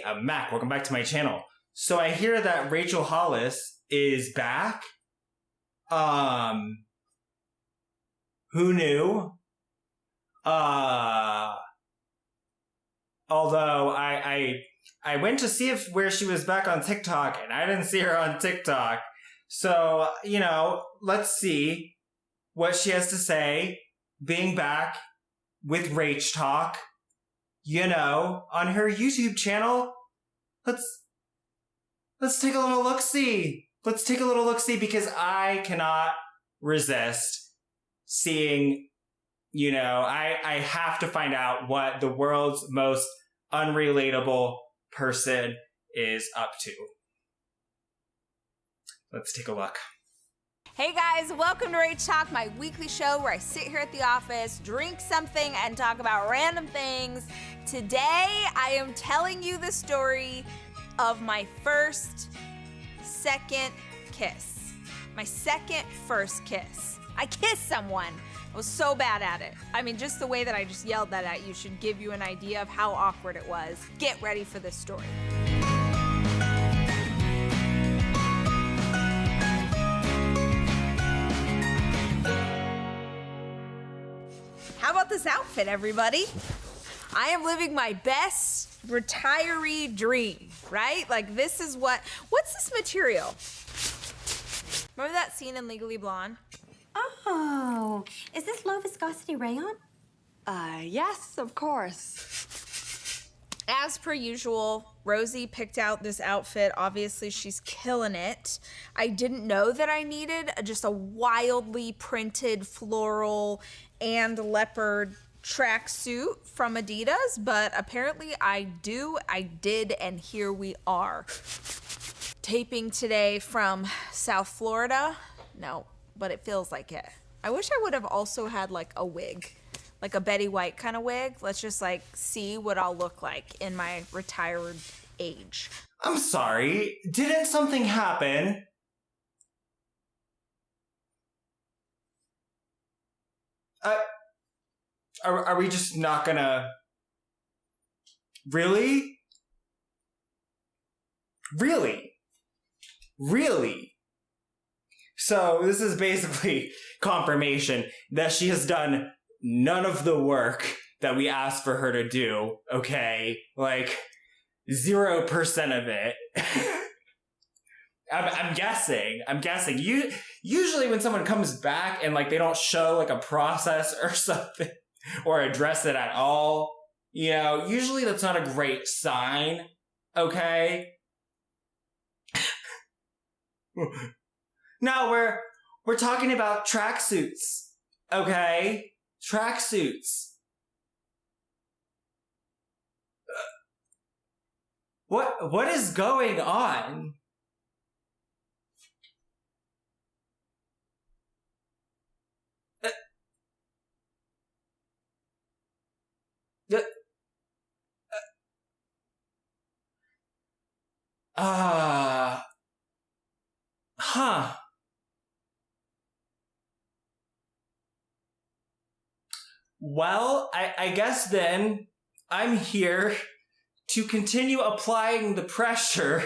I'm Mac. Welcome back to my channel. So I hear that Rachel Hollis is back. Who knew? Although I went to see where she was back on TikTok, and I didn't see her on TikTok. So, you know, let's see what she has to say, being back with Rach Talk, you know, on her YouTube channel. Let's take a little look-see. Let's take a little look-see, because I cannot resist seeing, you know, I have to find out what the world's most unrelatable person is up to. Let's take a look. Hey guys, welcome to Rach Talk, my weekly show where I sit here at the office, drink something, and talk about random things. Today, I am telling you the story of my second kiss. My first kiss. I kissed someone. I was so bad at it. I mean, just the way that I just yelled that at you should give you an idea of how awkward it was. Get ready for this story. How about this outfit, everybody? I am living my best retiree dream, right? Like, this is what's this material? Remember that scene in Legally Blonde? Oh, is this low viscosity rayon? Yes, of course. As per usual, Rosie picked out this outfit. Obviously, she's killing it. I didn't know that I needed just a wildly printed floral and leopard tracksuit from Adidas, but apparently I did, and here we are. Taping today from South Florida. No, but it feels like it. I wish I would have also had like a wig, like a Betty White kind of wig. Let's just like see what I'll look like in my retired age. I'm sorry, didn't something happen? Are we just not gonna... Really? Really? Really? So this is basically confirmation that she has done none of the work that we asked for her to do, okay? Like, 0% of it. I'm guessing. Usually when someone comes back and like they don't show like a process or something, or address it at all, you know, usually that's not a great sign, okay? No, we're talking about tracksuits, okay? Tracksuits. What is going on? Huh. Well, I guess then I'm here to continue applying the pressure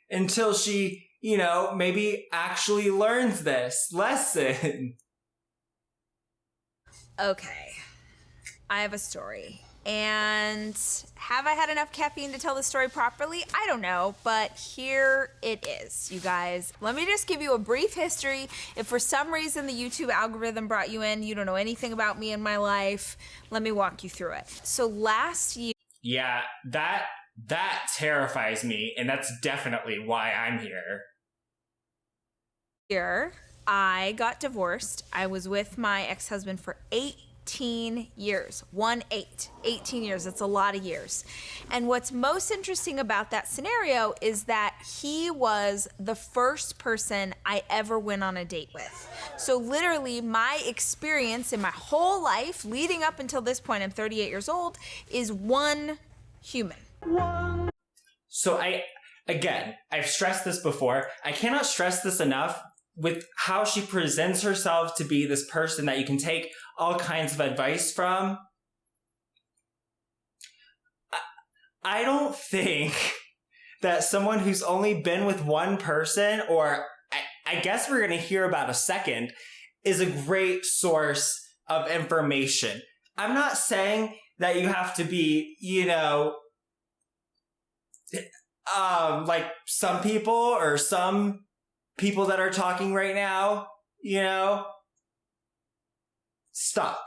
until she, you know, maybe actually learns this lesson. Okay, I have a story. And have I had enough caffeine to tell the story properly? I don't know, but here it is, you guys. Let me just give you a brief history. If for some reason the YouTube algorithm brought you in, you don't know anything about me and my life, let me walk you through it. So last year... Yeah, that terrifies me, and that's definitely why I'm here. I got divorced. I was with my ex-husband for 18 years. 18 years. That's a lot of years. And what's most interesting about that scenario is that he was the first person I ever went on a date with. So literally my experience in my whole life leading up until this point, I'm 38 years old, is one human. So I've stressed this before. I cannot stress this enough with how she presents herself to be this person that you can take all kinds of advice from. I don't think that someone who's only been with one person, or I guess we're going to hear about a second, is a great source of information. I'm not saying that you have to be, like some people or some people that are talking right now, stop.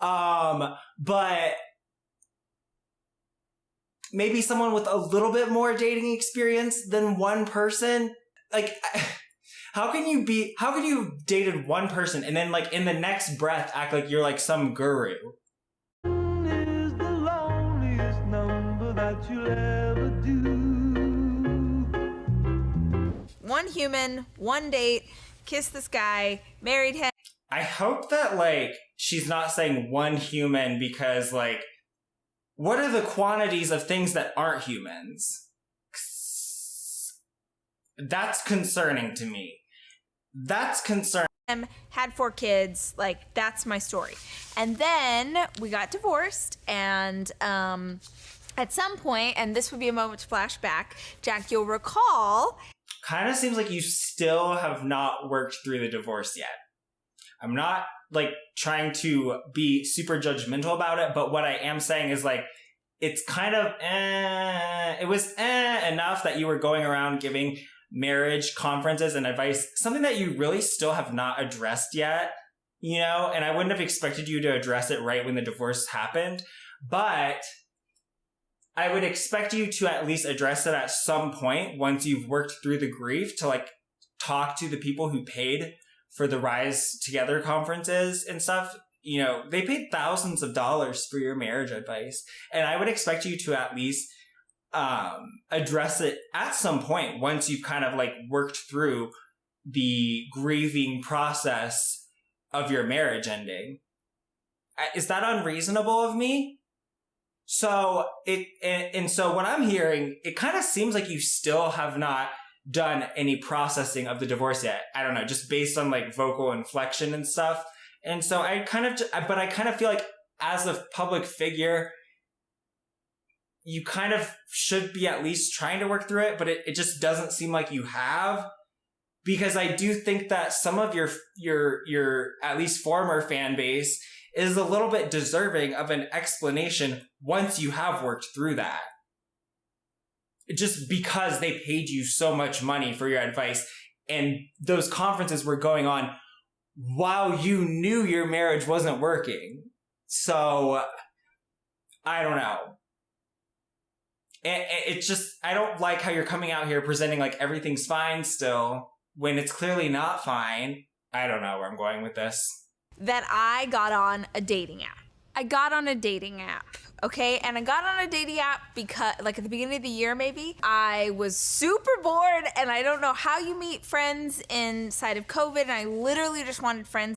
But maybe someone with a little bit more dating experience than one person. Like, how can you have dated one person and then like in the next breath act like you're like some guru? Is the loneliest number that you'll ever do. One human, one date, kissed this guy, married him. I hope that like she's not saying one human, because like, what are the quantities of things that aren't humans? That's concerning to me. That's concerning. Had 4 kids. Like, that's my story. And then we got divorced, and at some point, and this would be a moment to flash back, Jack, you'll recall. Kind of seems like you still have not worked through the divorce yet. I'm not like trying to be super judgmental about it, but what I am saying is like, it's kind of it was enough that you were going around giving marriage conferences and advice, something that you really still have not addressed yet, and I wouldn't have expected you to address it right when the divorce happened, but I would expect you to at least address it at some point once you've worked through the grief, to like talk to the people who paid for the Rise Together conferences and stuff. They paid thousands of dollars for your marriage advice. And I would expect you to at least address it at some point once you've kind of like worked through the grieving process of your marriage ending. Is that unreasonable of me? So so what I'm hearing, it kind of seems like you still have not done any processing of the divorce yet. I don't know, just based on like vocal inflection and stuff. And so I kind of feel like as a public figure, you kind of should be at least trying to work through it, but it just doesn't seem like you have, because I do think that some of your at least former fan base is a little bit deserving of an explanation once you have worked through that. Just because they paid you so much money for your advice, and those conferences were going on while you knew your marriage wasn't working. So, I don't know. It's just, I don't like how you're coming out here presenting like everything's fine still, when it's clearly not fine. I don't know where I'm going with this. That I got on a dating app. Okay? And I got on a dating app because, like, at the beginning of the year, maybe, I was super bored, and I don't know how you meet friends inside of COVID, and I literally just wanted friends.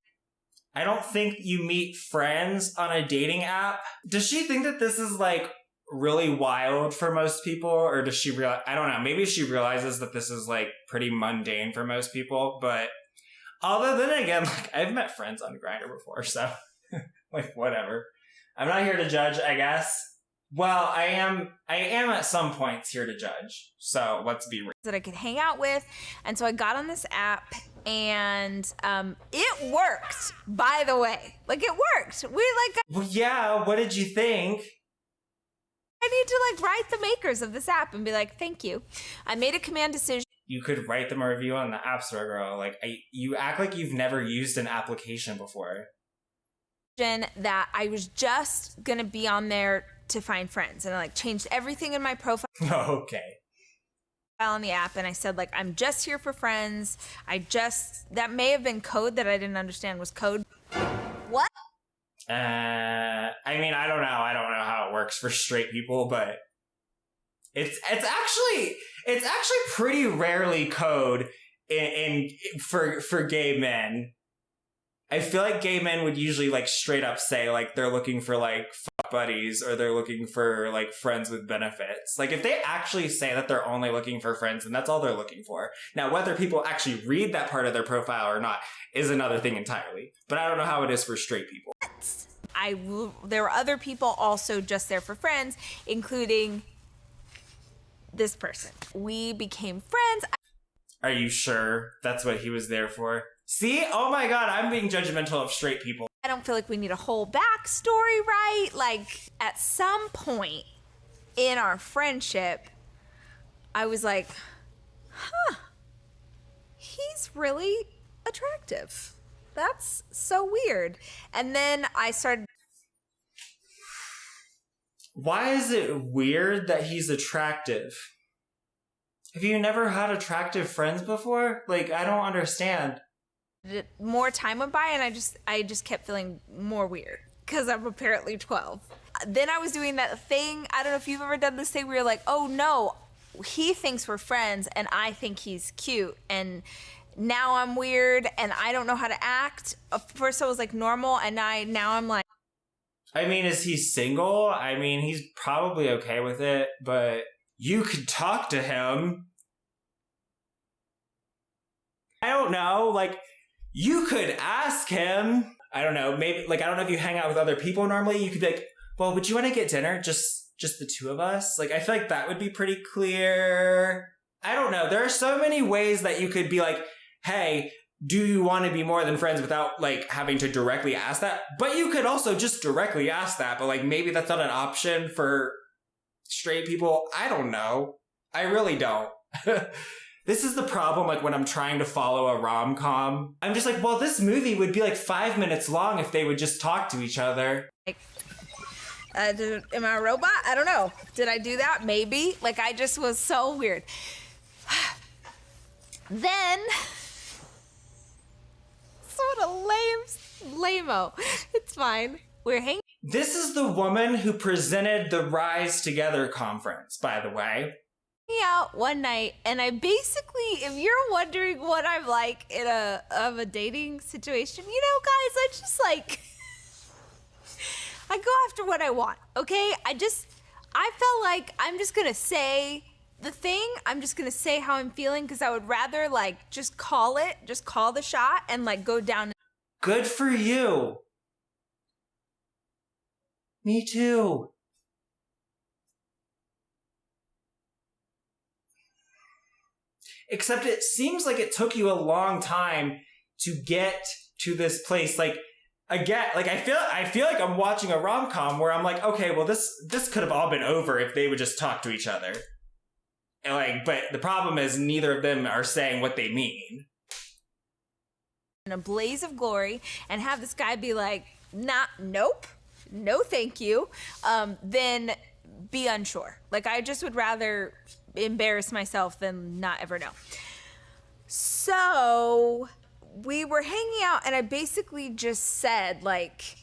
I don't think you meet friends on a dating app. Does she think that this is, like, really wild for most people, or does she realize, I don't know, maybe she realizes that this is, like, pretty mundane for most people, but although then again, like, I've met friends on Grindr before, so, like, whatever. I'm not here to judge, I guess. Well, I am at some points here to judge. So let's be real. That I could hang out with. And so I got on this app, and it worked, by the way. Like, it worked. Well, yeah, what did you think? I need to like write the makers of this app and be like, thank you. I made a command decision. You could write them a review on the App Store, girl. Like, you act like you've never used an application before. That I was just gonna be on there to find friends, and I like changed everything in my profile. Okay. On the app, and I said like, I'm just here for friends. That may have been code that I didn't understand was code. What? I mean, I don't know how it works for straight people, but it's actually pretty rarely code for gay men. I feel like gay men would usually like straight up say like they're looking for like fuck buddies, or they're looking for like friends with benefits. Like if they actually say that they're only looking for friends, and that's all they're looking for. Now, whether people actually read that part of their profile or not is another thing entirely. But I don't know how it is for straight people. There were other people also just there for friends, including this person. We became friends. Are you sure that's what he was there for? See? Oh my god, I'm being judgmental of straight people. I don't feel like we need a whole backstory, right? Like, at some point in our friendship, I was like, he's really attractive. That's so weird. And then I started... Why is it weird that he's attractive? Have you never had attractive friends before? Like, I don't understand. More time went by and I just kept feeling more weird because I'm apparently 12. Then I was doing that thing. I don't know if you've ever done this thing where you're like, oh no, he thinks we're friends and I think he's cute. And now I'm weird and I don't know how to act. First I was like normal and now I'm like. I mean, is he single? I mean, he's probably okay with it, but you could talk to him. I don't know, like, you could ask him. I don't know, maybe, like, I don't know if you hang out with other people normally. You could be like, well, would you want to get dinner? Just the two of us? Like, I feel like that would be pretty clear. I don't know. There are so many ways that you could be like, hey, do you want to be more than friends without, like, having to directly ask that? But you could also just directly ask that, but, like, maybe that's not an option for straight people. I don't know. I really don't. This is the problem, like, when I'm trying to follow a rom-com. I'm just like, well, this movie would be, like, 5 minutes long if they would just talk to each other. Am I a robot? I don't know. Did I do that? Maybe. Like, I just was so weird. Then... Sort of lame-o. It's fine. We're hanging. This is the woman who presented the Rise Together conference, by the way. Out one night, and I basically, if you're wondering what I'm like in a dating situation, you know, guys, I just like, I go after what I want, okay? I felt like I'm just gonna say the thing, I'm just gonna say how I'm feeling, because I would rather, like, just call the shot, and, like, go down. Good for you. Me too. Except it seems like it took you a long time to get to this place. Like, again, like, I feel like I'm watching a rom-com where I'm like, okay, well, this could have all been over if they would just talk to each other. And, like, but the problem is neither of them are saying what they mean. In a blaze of glory, and have this guy be like, nope, no thank you, then be unsure. Like, I just would rather embarrass myself than not ever know. So we were hanging out and I basically just said, like,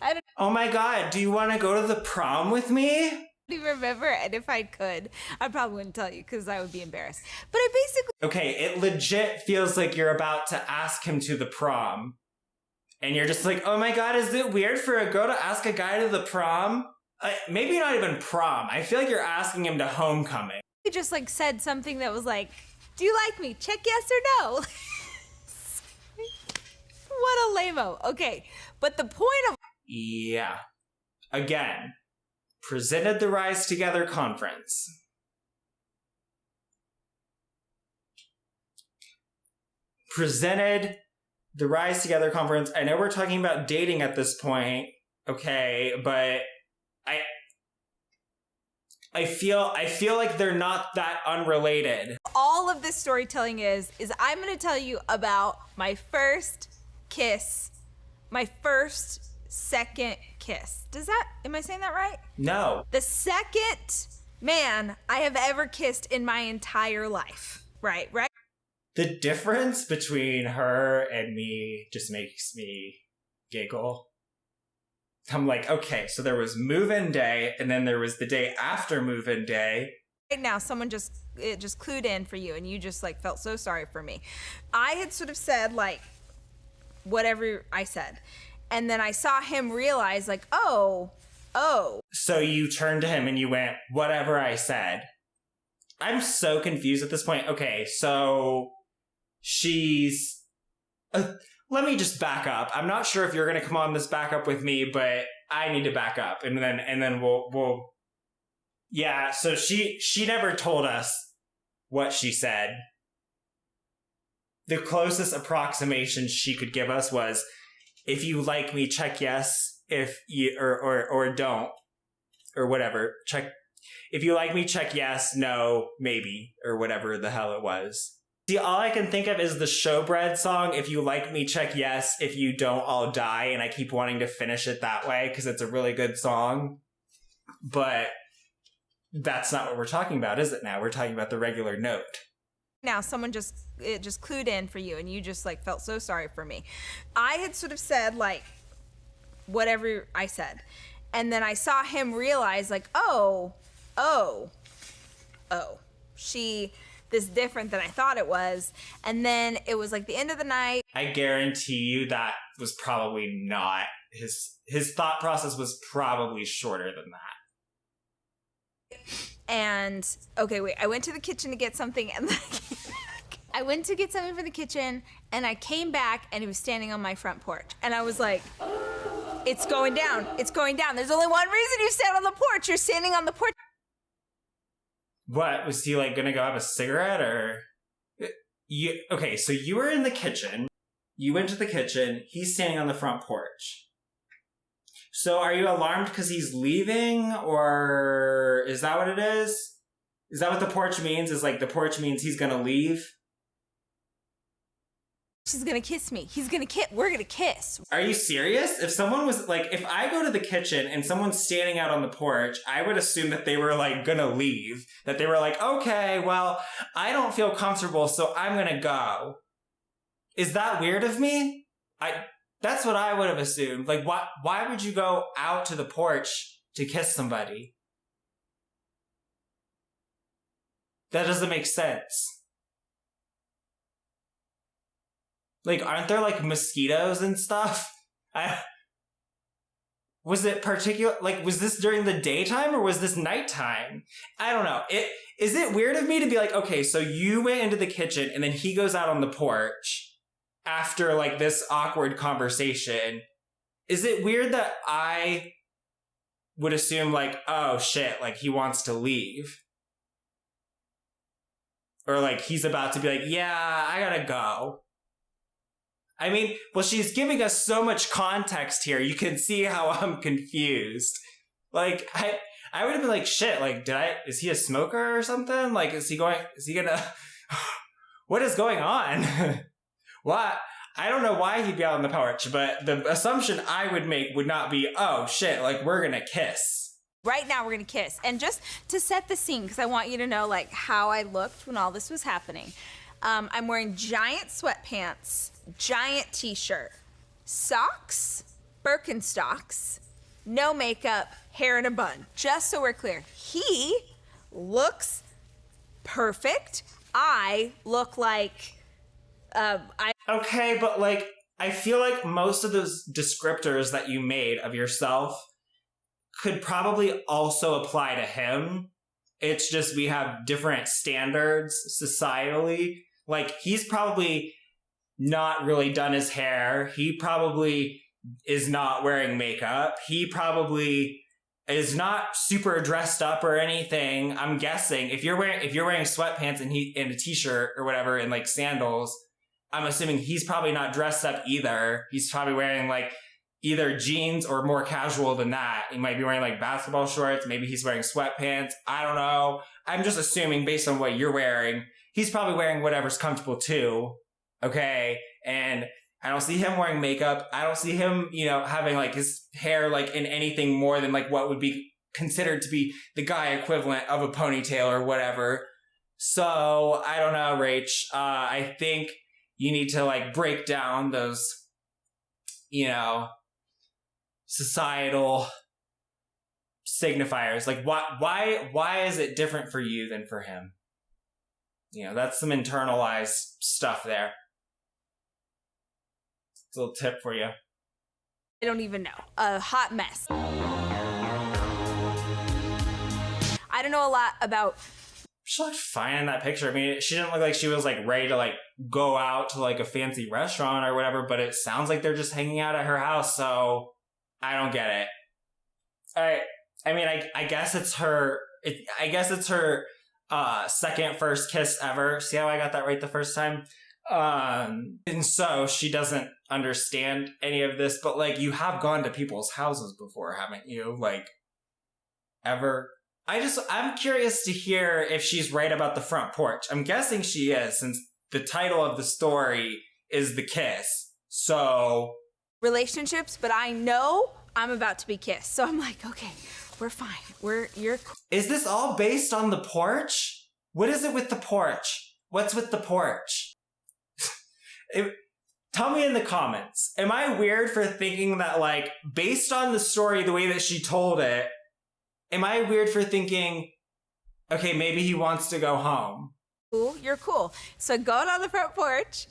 I don't Oh my god, do you want to go to the prom with me? even remember, and if I could, I probably wouldn't tell you because I would be embarrassed. But I basically... Okay, it legit feels like you're about to ask him to the prom. And you're just like, oh my god, is it weird for a girl to ask a guy to the prom? Maybe not even prom. I feel like you're asking him to homecoming. I just, like, said something that was like, do you like me? Check yes or no. What a lame-o. Okay, but the point of... Yeah. Again, presented the Rise Together conference. Presented the Rise Together conference. I know we're talking about dating at this point, okay, but I feel like they're not that unrelated. All of this storytelling is I'm going to tell you about my first kiss, my first second kiss. Am I saying that right? No. The second man I have ever kissed in my entire life. Right? The difference between her and me just makes me giggle. I'm like, okay, so there was move-in day, and then there was the day after move-in day. Right now, someone just clued in for you, and you just, like, felt so sorry for me. I had sort of said, like, whatever I said. And then I saw him realize, like, oh. So you turned to him and you went, whatever I said. I'm so confused at this point. Okay, so she's... let me just back up. I'm not sure if you're going to come on this back up with me, but I need to back up. And then we'll Yeah, so she never told us what she said. The closest approximation she could give us was, if you like me, check yes, if you or don't, or whatever. Check if you like me, check yes, no, maybe, or whatever the hell it was. See, all I can think of is the Showbread song, if you like me, check yes, if you don't, I'll die, and I keep wanting to finish it that way because it's a really good song. But that's not what we're talking about, is it now? We're talking about the regular note. Now someone just clued in for you and you just like felt so sorry for me. I had sort of said like whatever I said. And then I saw him realize like, oh, this is different than I thought it was. And then it was like the end of the night. I guarantee you that was probably not his thought process was probably shorter than that. And okay, wait, I went to the kitchen to get something and then I went to get something from the kitchen and I came back and he was standing on my front porch. And I was like, it's going down. It's going down. There's only one reason you stand on the porch. You're standing on the porch. What? Was he like gonna go have a cigarette or? Okay, so you were in the kitchen. You went to the kitchen. He's standing on the front porch. So are you alarmed because he's leaving, or is that what it is? Is that what the porch means? Is like the porch means he's gonna leave? She's gonna kiss me. We're gonna kiss. Are you serious? If someone was like, if I go to the kitchen and someone's standing out on the porch, I would assume that they were like gonna leave. That they were like, okay, well, I don't feel comfortable, so I'm gonna go. Is that weird of me? That's what I would have assumed. Like, why would you go out to the porch to kiss somebody? That doesn't make sense. Like, aren't there, like, mosquitoes and stuff? Was it particular? Like, was this during the daytime or was this nighttime? I don't know. Is it weird of me to be like, okay, so you went into the kitchen and then he goes out on the porch after, like, this awkward conversation? Is it weird that I would assume, like, oh, shit, like, he wants to leave? Or, like, he's about to be like, yeah, I gotta go. I mean, well, she's giving us so much context here. You can see how I'm confused. Like, I would have been like, shit, like, is he a smoker or something? Like, is he gonna, what is going on? What? I don't know why he'd be out on the porch, but the assumption I would make would not be, oh shit, like, we're gonna kiss. Right now we're gonna kiss. And just to set the scene, because I want you to know, like, how I looked when all this was happening. I'm wearing giant sweatpants, giant t-shirt, socks, Birkenstocks, no makeup, hair in a bun. Just so we're clear, he looks perfect. I look like Okay, but like, I feel like most of those descriptors that you made of yourself could probably also apply to him. It's just we have different standards societally. Like, he's probably not really done his hair. He probably is not wearing makeup. He probably is not super dressed up or anything. I'm guessing if you're wearing sweatpants and a t-shirt or whatever and like sandals, I'm assuming he's probably not dressed up either. He's probably wearing like either jeans or more casual than that. He might be wearing like basketball shorts. Maybe he's wearing sweatpants. I don't know. I'm just assuming based on what you're wearing, he's probably wearing whatever's comfortable too. Okay. And I don't see him wearing makeup. I don't see him, having like his hair like in anything more than like what would be considered to be the guy equivalent of a ponytail or whatever. So I don't know, Rach. I think you need to like break down those, societal signifiers. Like why is it different for you than for him? That's some internalized stuff there. It's a little tip for you. I don't even know. A hot mess. I don't know a lot about... She looked fine in that picture. I mean, she didn't look like she was like ready to like go out to like a fancy restaurant or whatever, but it sounds like they're just hanging out at her house, so I don't get it. All right. I mean, I guess it's her I guess it's her second first kiss ever. See how I got that right the first time? And so she doesn't understand any of this, but like, you have gone to people's houses before, haven't you? Like, ever? I'm curious to hear if she's right about the front porch. I'm guessing she is, since the title of the story is The Kiss. So, relationships, but I know I'm about to be kissed. So I'm like, okay, we're fine. You're cool. Is this all based on the porch? What is it with the porch? What's with the porch? Tell me in the comments. Am I weird for thinking that, like, based on the story, the way that she told it, am I weird for thinking, okay, maybe he wants to go home? Cool, you're cool. So I go out on the front porch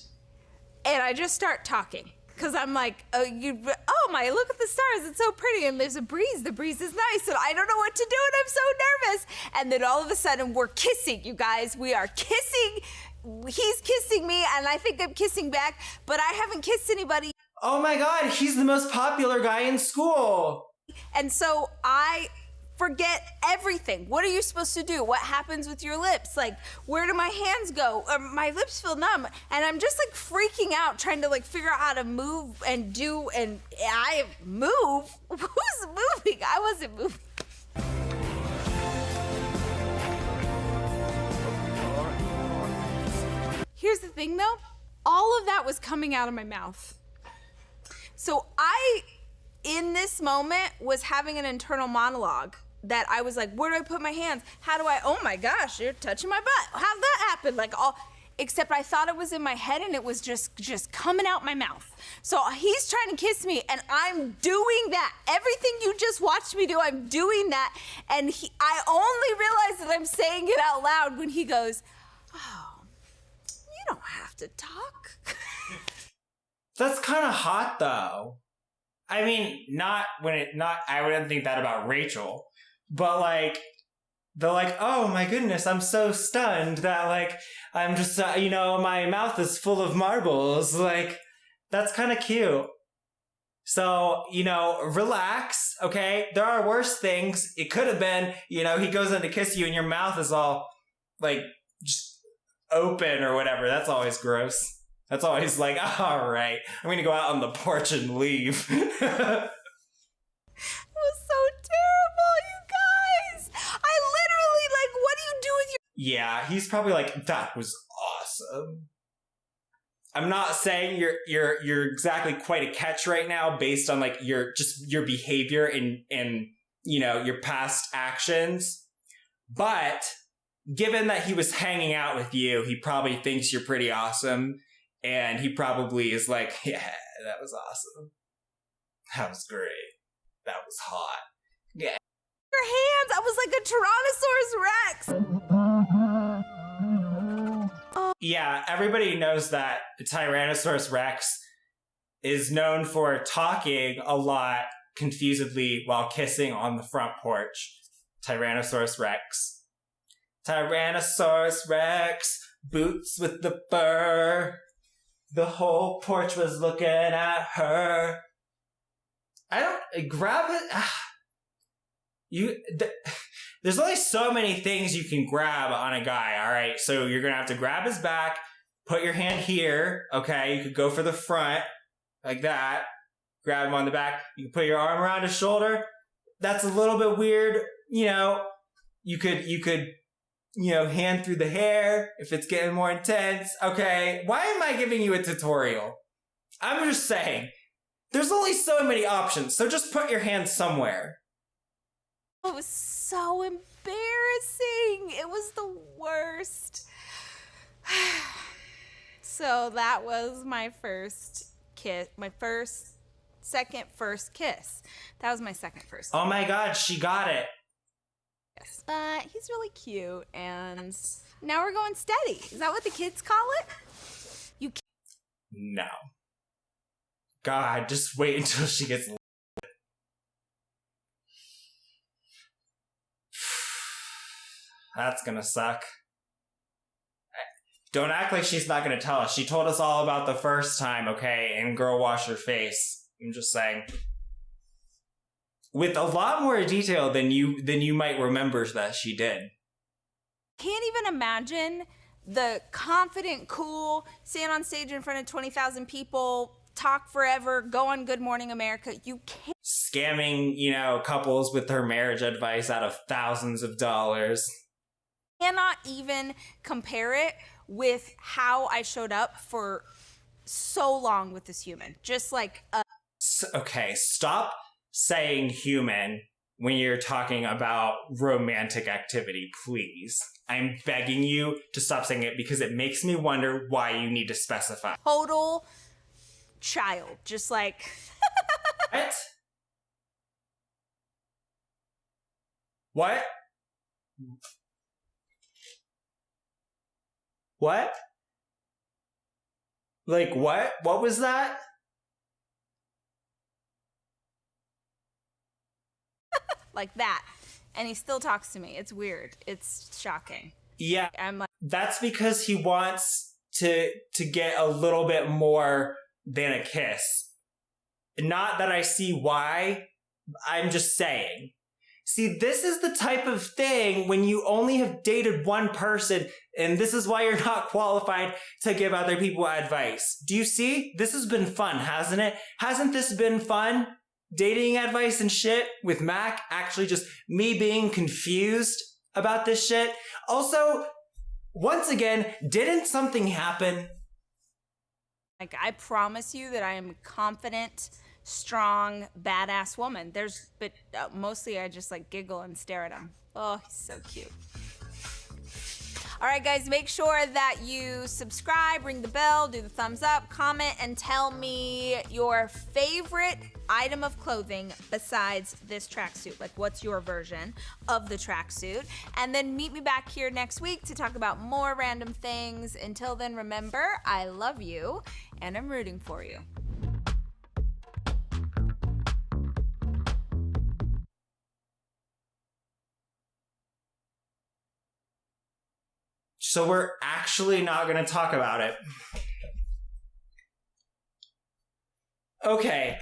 and I just start talking. Cause I'm like, oh my, look at the stars. It's so pretty. And there's a breeze. The breeze is nice. And I don't know what to do. And I'm so nervous. And then all of a sudden we're kissing, you guys. We are kissing. He's kissing me and I think I'm kissing back, but I haven't kissed anybody. Oh my God, he's the most popular guy in school. And so I forget everything. What are you supposed to do? What happens with your lips? Like, where do my hands go? My lips feel numb. And I'm just like freaking out, trying to like figure out how to move and do, and I move? Who's moving? I wasn't moving. Here's the thing though, all of that was coming out of my mouth. So I, in this moment, was having an internal monologue that I was like, where do I put my hands? How do I, oh my gosh, you're touching my butt. How'd that happen? Like except I thought it was in my head and it was just coming out my mouth. So he's trying to kiss me and I'm doing that. Everything you just watched me do, I'm doing that. And I only realized that I'm saying it out loud when he goes, oh, you don't have to talk. That's kind of hot though. I mean, I wouldn't think that about Rachel, but like, they're like, oh my goodness, I'm so stunned that like, I'm just, my mouth is full of marbles. Like, that's kind of cute. So, relax, okay? There are worse things. It could have been, he goes in to kiss you and your mouth is all like just open or whatever. That's always gross. That's always like, all right, I'm going to go out on the porch and leave. It was so terrible, you guys. I literally, like, what do you do with your... Yeah, he's probably like, that was awesome. I'm not saying you're exactly quite a catch right now based on like your behavior and your past actions. But given that he was hanging out with you, he probably thinks you're pretty awesome. And he probably is like, yeah, that was awesome. That was great. That was hot. Yeah. Your hands, I was like a Tyrannosaurus Rex. Yeah, everybody knows that Tyrannosaurus Rex is known for talking a lot confusedly while kissing on the front porch. Tyrannosaurus Rex. Tyrannosaurus Rex, boots with the fur. The whole porch was looking at her. Grab it. There's only so many things you can grab on a guy, all right? So you're going to have to grab his back, put your hand here, okay? You could go for the front, like that. Grab him on the back. You can put your arm around his shoulder. That's a little bit weird, You could hand through the hair if it's getting more intense. Okay, why am I giving you a tutorial? I'm just saying, there's only so many options, so just put your hand somewhere. It was so embarrassing. It was the worst. So that was my first kiss, second first kiss. That was my second first kiss. Oh my God, she got it. Yes. But he's really cute, and now we're going steady. Is that what the kids call it? No. God, just wait until she gets... That's gonna suck. Don't act like she's not gonna tell us. She told us all about the first time, okay? And girl, wash your face. I'm just saying. with a lot more detail than you might remember that she did. Can't even imagine the confident, cool, stand on stage in front of 20,000 people, talk forever, go on Good Morning America. You can't. Scamming, you know, couples with her marriage advice out of thousands of dollars. Cannot even compare it with how I showed up for so long with this human. Just like Okay, stop saying human when you're talking about romantic activity, please. I'm begging you to stop saying it because it makes me wonder why you need to specify. total child. Just like What? What? What? Like what? What was that? like that. And he still talks to me. It's weird. It's shocking. Yeah, I'm like, that's because he wants to get a little bit more than a kiss. Not that I see why, I'm just saying. See, this is the type of thing when you only have dated one person, and this is why you're not qualified to give other people advice. Do you see? This has been fun, hasn't it? Hasn't this been fun? Dating advice and shit with Mac, actually just me being confused about this shit. Also, once again, didn't something happen? like I promise you that I am a confident, strong, badass woman. But mostly I just like giggle and stare at him. Oh, he's so cute. All right, guys, make sure that you subscribe, ring the bell, do the thumbs up, comment, and tell me your favorite item of clothing besides this tracksuit. Like, what's your version of the tracksuit? And then meet me back here next week to talk about more random things. Until then, remember, I love you, and I'm rooting for you. So we're actually not going to talk about it. Okay,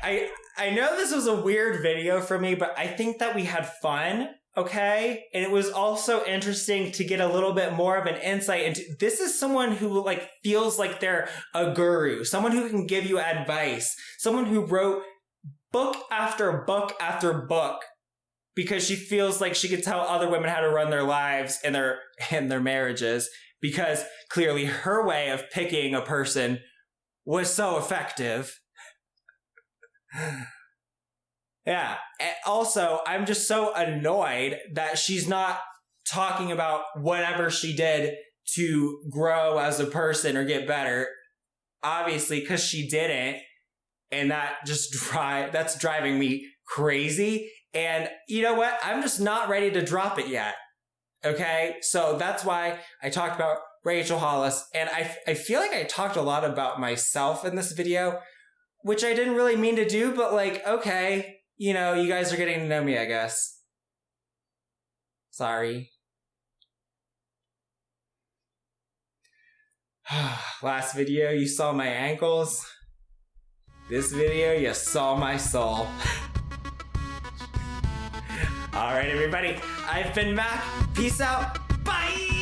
I know this was a weird video for me, but I think that we had fun, okay? And it was also interesting to get a little bit more of an insight into, this is someone who like feels like they're a guru, someone who can give you advice, someone who wrote book after book after book because she feels like she could tell other women how to run their lives and their marriages, because clearly her way of picking a person was so effective. Yeah. And also, I'm just so annoyed that she's not talking about whatever she did to grow as a person or get better. Obviously, because she didn't. And that's driving me crazy. And you know what? I'm just not ready to drop it yet. Okay? So that's why I talked about Rachel Hollis. And I feel like I talked a lot about myself in this video, which I didn't really mean to do, but like, okay, you know, you guys are getting to know me, I guess. Sorry. Last video, you saw my ankles. This video, you saw my soul. All right, everybody. I've been Mac. Peace out. Bye.